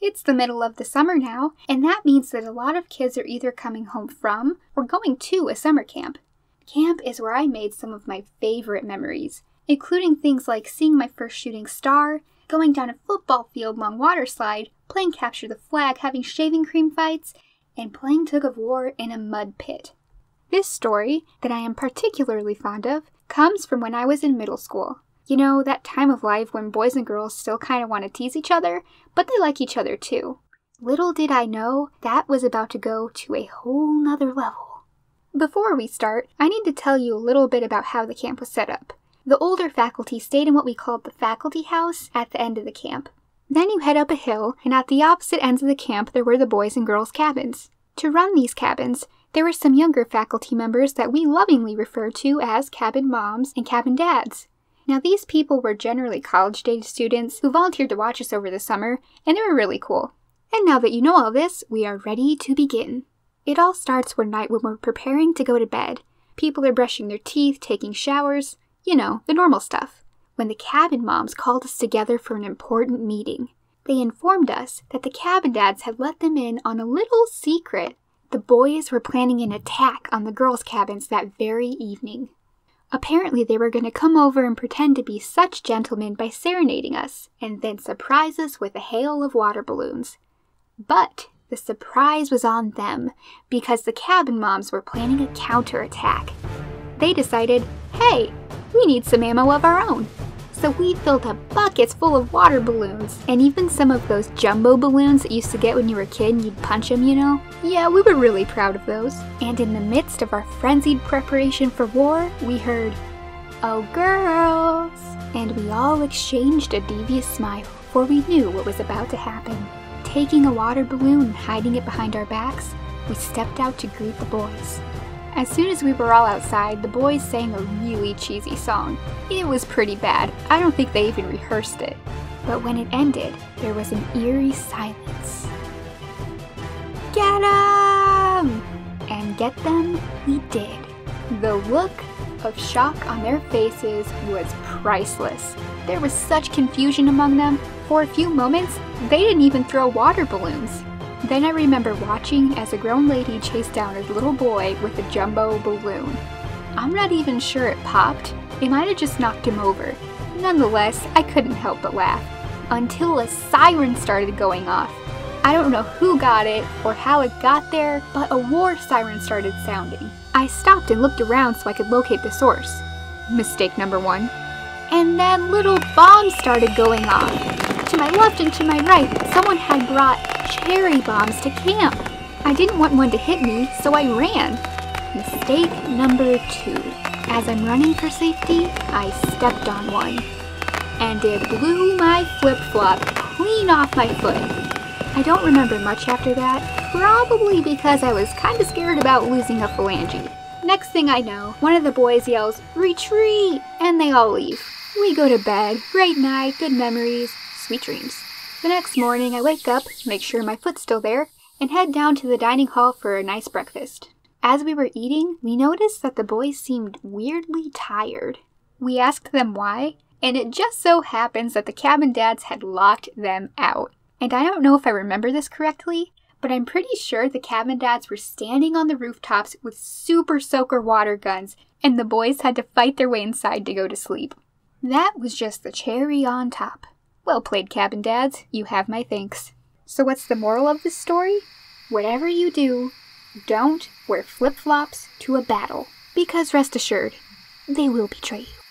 It's the middle of the summer now, and that means that a lot of kids are either coming home from or going to a summer camp. Camp is where I made some of my favorite memories, including things like seeing my first shooting star, going down a football field long water slide, playing capture the flag, having shaving cream fights, and playing tug of war in a mud pit. This story, that I am particularly fond of, comes from when I was in middle school. You know, that time of life when boys and girls still kind of want to tease each other, but they like each other too. Little did I know that was about to go to a whole nother level. Before we start, I need to tell you a little bit about how the camp was set up. The older faculty stayed in what we called the faculty house at the end of the camp. Then you head up a hill, and at the opposite ends of the camp there were the boys and girls cabins. To run these cabins, there were some younger faculty members that we lovingly referred to as cabin moms and cabin dads. Now these people were generally college-age students who volunteered to watch us over the summer, and they were really cool. And now that you know all this, we are ready to begin. It all starts one night when we're preparing to go to bed. People are brushing their teeth, taking showers, you know, the normal stuff. When the cabin moms called us together for an important meeting. They informed us that the cabin dads had let them in on a little secret. The boys were planning an attack on the girls' cabins that very evening. Apparently they were going to come over and pretend to be such gentlemen by serenading us, and then surprise us with a hail of water balloons. But the surprise was on them, because the cabin moms were planning a counterattack. They decided, hey, we need some ammo of our own. So we filled up buckets full of water balloons, and even some of those jumbo balloons that you used to get when you were a kid and you'd punch them, you know? Yeah, we were really proud of those. And in the midst of our frenzied preparation for war, we heard, "Oh girls!" And we all exchanged a devious smile, for we knew what was about to happen. Taking a water balloon and hiding it behind our backs, we stepped out to greet the boys. As soon as we were all outside, the boys sang a really cheesy song. It was pretty bad. I don't think they even rehearsed it. But when it ended, there was an eerie silence. Get 'em! And get them, we did. The look of shock on their faces was priceless. There was such confusion among them. For a few moments, they didn't even throw water balloons. Then I remember watching as a grown lady chased down a little boy with a jumbo balloon. I'm not even sure it popped. It might have just knocked him over. Nonetheless, I couldn't help but laugh. Until a siren started going off. I don't know who got it or how it got there, but a war siren started sounding. I stopped and looked around so I could locate the source. Mistake number one. And then little bombs started going off. To my left and to my right, someone had brought cherry bombs to camp. I didn't want one to hit me, so I ran. Mistake number two. As I'm running for safety, I stepped on one. And it blew my flip-flop clean off my foot. I don't remember much after that, probably because I was kind of scared about losing a phalange. Next thing I know, one of the boys yells, "Retreat!" and they all leave. We go to bed. Great night, good memories, sweet dreams. The next morning I wake up, make sure my foot's still there, and head down to the dining hall for a nice breakfast. As we were eating, we noticed that the boys seemed weirdly tired. We asked them why, and it just so happens that the cabin dads had locked them out. And I don't know if I remember this correctly, but I'm pretty sure the cabin dads were standing on the rooftops with super soaker water guns, and the boys had to fight their way inside to go to sleep. That was just the cherry on top. Well played, cabin dads. You have my thanks. So what's the moral of this story? Whatever you do, don't wear flip-flops to a battle, because rest assured, they will betray you.